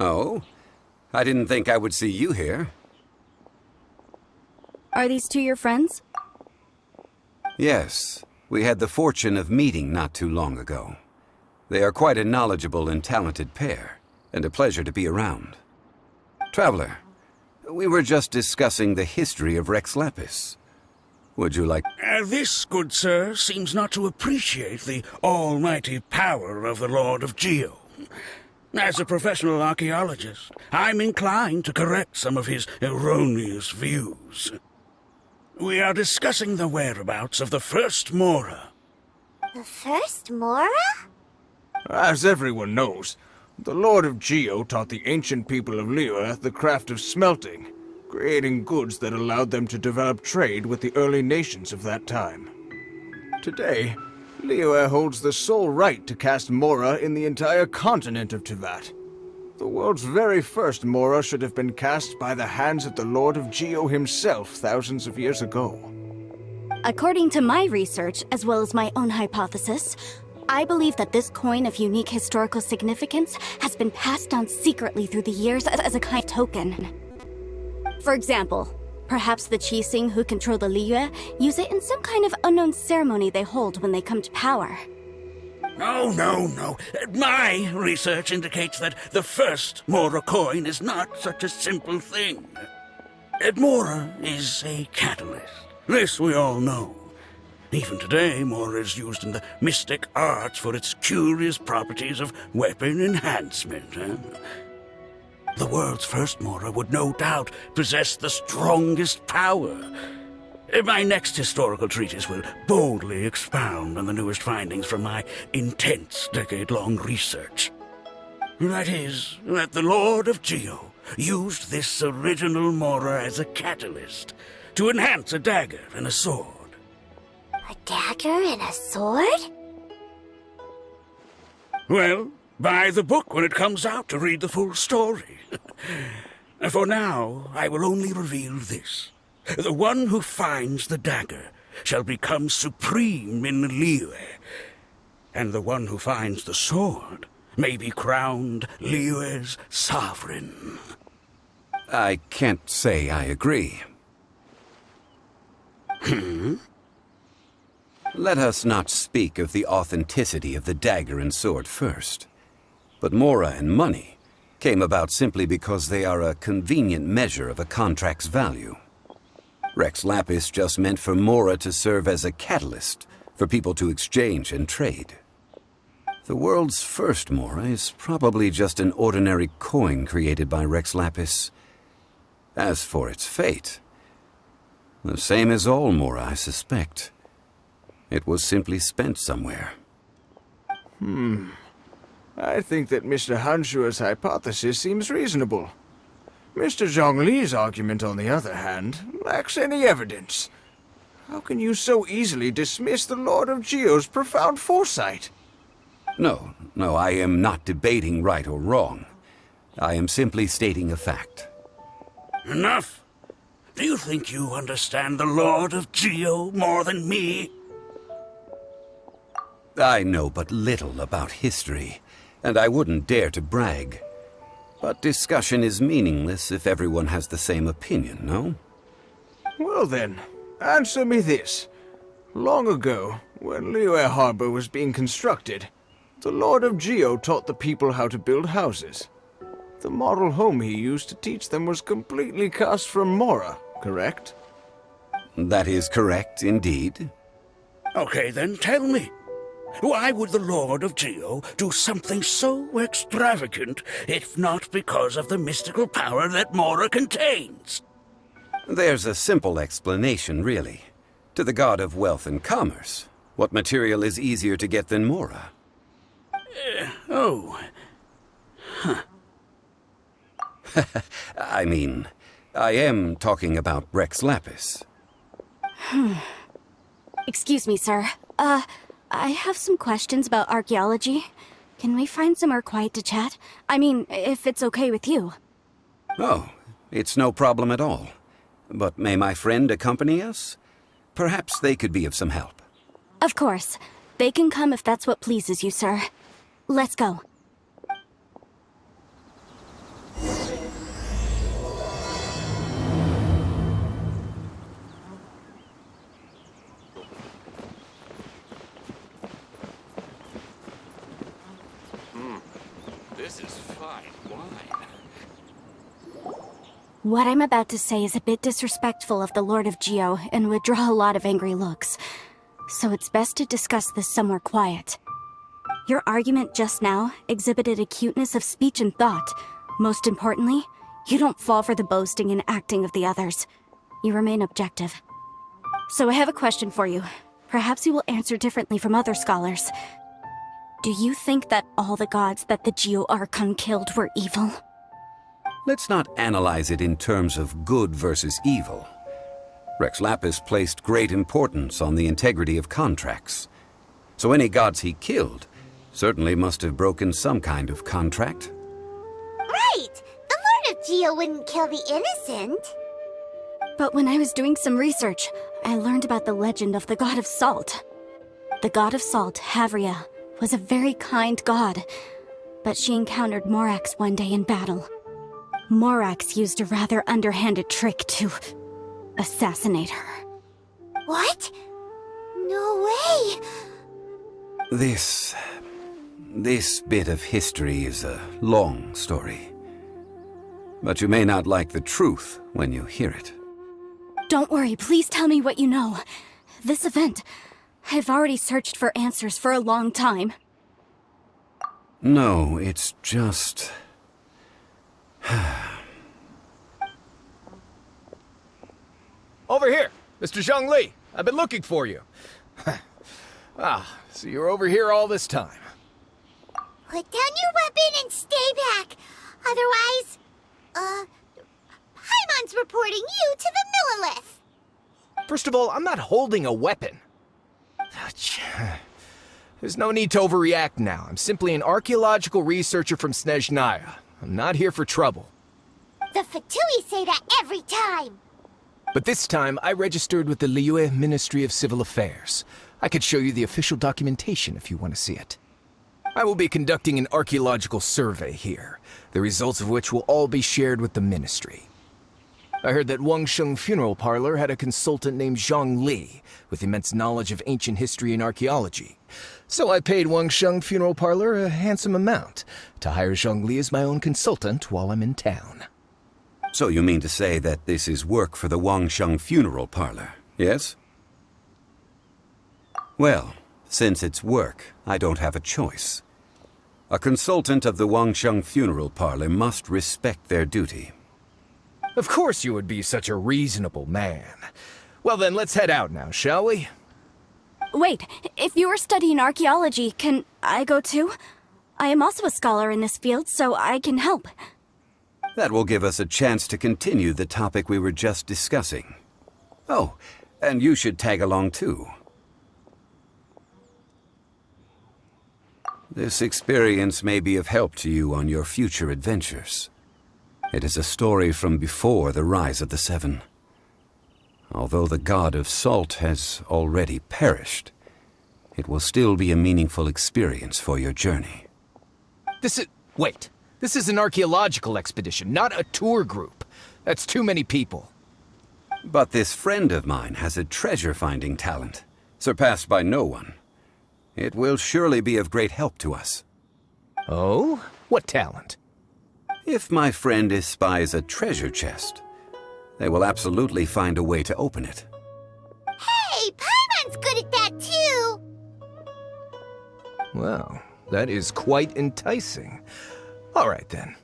Oh? I didn't think I would see you here. Are these two your friends? Yes. We had the fortune of meeting not too long ago. They are quite a knowledgeable and talented pair, and a pleasure to be around. Traveler, we were just discussing the history of Rex Lapis. Would you like... This, good sir, seems not to appreciate the almighty power of the Lord of Geo. As a professional archaeologist, I'm inclined to correct some of his erroneous views. We are discussing the whereabouts of the first Mora. The first Mora? As everyone knows, the Lord of Geo taught the ancient people of Liyue the craft of smelting, creating goods that allowed them to develop trade with the early nations of that time. Today, Liyue holds the sole right to cast Mora in the entire continent of Teyvat. The world's very first Mora should have been cast by the hands of the Lord of Geo himself thousands of years ago. According to my research, as well as my own hypothesis, I believe that this coin of unique historical significance has been passed down secretly through the years as a kind of token. For example, perhaps the Qixing who control the Liyue use it in some kind of unknown ceremony they hold when they come to power. No. My research indicates that the first Mora coin is not such a simple thing. Mora is a catalyst. This we all know. Even today, Mora is used in the mystic arts for its curious properties of weapon enhancement. The world's first Mora would no doubt possess the strongest power. My next historical treatise will boldly expound on the newest findings from my intense decade-long research. That is, that the Lord of Geo used this original Mora as a catalyst to enhance a dagger and a sword. A dagger and a sword? Well, buy the book when it comes out to read the full story. For now, I will only reveal this. The one who finds the dagger shall become supreme in Liyue, and the one who finds the sword may be crowned Liyue's sovereign. I can't say I agree. Let us not speak of the authenticity of the dagger and sword first. But Mora and money came about simply because they are a convenient measure of a contract's value. Rex Lapis just meant for Mora to serve as a catalyst for people to exchange and trade. The world's first Mora is probably just an ordinary coin created by Rex Lapis. As for its fate, the same as all Mora, I suspect. It was simply spent somewhere. I think that Mr. Hanshua's hypothesis seems reasonable. Mr. Zhongli's argument, on the other hand, lacks any evidence. How can you so easily dismiss the Lord of Geo's profound foresight? No, I am not debating right or wrong. I am simply stating a fact. Enough! Do you think you understand the Lord of Geo more than me? I know but little about history, and I wouldn't dare to brag. But discussion is meaningless if everyone has the same opinion, no? Well then, answer me this. Long ago, when Liyue Harbor was being constructed, the Lord of Geo taught the people how to build houses. The model home he used to teach them was completely cast from Mora, correct? That is correct, indeed. Okay, then tell me. Why would the Lord of Geo do something so extravagant, if not because of the mystical power that Mora contains? There's a simple explanation, really. To the god of wealth and commerce, what material is easier to get than Mora? I mean, I am talking about Rex Lapis. Excuse me, sir. I have some questions about archaeology. Can we find somewhere quiet to chat? I mean, if it's okay with you. Oh, it's no problem at all. But may my friend accompany us? Perhaps they could be of some help. Of course. They can come if that's what pleases you, sir. Let's go. This is fine wine. What I'm about to say is a bit disrespectful of the Lord of Geo and would draw a lot of angry looks. So it's best to discuss this somewhere quiet. Your argument just now exhibited acuteness of speech and thought. Most importantly, you don't fall for the boasting and acting of the others. You remain objective. So I have a question for you. Perhaps you will answer differently from other scholars. Do you think that all the gods that the Geo Archon killed were evil? Let's not analyze it in terms of good versus evil. Rex Lapis placed great importance on the integrity of contracts. So any gods he killed certainly must have broken some kind of contract. Right! The Lord of Geo wouldn't kill the innocent. But when I was doing some research, I learned about the legend of the god of salt. The god of salt, Havria, was a very kind god, but she encountered Morax one day in battle. Morax used a rather underhanded trick to assassinate her. What? No way! This bit of history is a long story. But you may not like the truth when you hear it. Don't worry, please tell me what you know. This event, I've already searched for answers for a long time. No, it's just... Over here, Mr. Zhongli. I've been looking for you. So you're over here all this time. Put down your weapon and stay back. Otherwise, Paimon's reporting you to the Millilith. First of all, I'm not holding a weapon. There's no need to overreact now. I'm simply an archaeological researcher from Snezhnaya. I'm not here for trouble. The Fatui say that every time. But this time, I registered with the Liyue Ministry of Civil Affairs. I could show you the official documentation if you want to see it. I will be conducting an archaeological survey here, the results of which will all be shared with the ministry. I heard that Wangsheng Funeral Parlor had a consultant named Zhang Li, with immense knowledge of ancient history and archaeology. So I paid Wangsheng Funeral Parlor a handsome amount to hire Zhang Li as my own consultant while I'm in town. So you mean to say that this is work for the Wangsheng Funeral Parlor, yes? Well, since it's work, I don't have a choice. A consultant of the Wangsheng Funeral Parlor must respect their duty. Of course you would be such a reasonable man. Well then, let's head out now, shall we? Wait, if you are studying archaeology, can I go too? I am also a scholar in this field, so I can help. That will give us a chance to continue the topic we were just discussing. Oh, and you should tag along too. This experience may be of help to you on your future adventures. It is a story from before the rise of the Seven. Although the god of salt has already perished, it will still be a meaningful experience for your journey. Wait. This is an archaeological expedition, not a tour group. That's too many people. But this friend of mine has a treasure-finding talent, surpassed by no one. It will surely be of great help to us. Oh? What talent? If my friend espies a treasure chest, they will absolutely find a way to open it. Hey, Paimon's good at that too. Well, that is quite enticing. All right, then.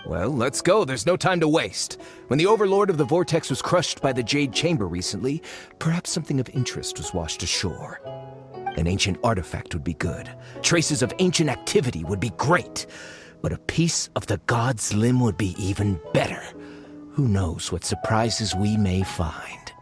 Well, let's go. There's no time to waste. When the Overlord of the Vortex was crushed by the Jade Chamber recently, perhaps something of interest was washed ashore. An ancient artifact would be good. Traces of ancient activity would be great. But a piece of the god's limb would be even better. Who knows what surprises we may find.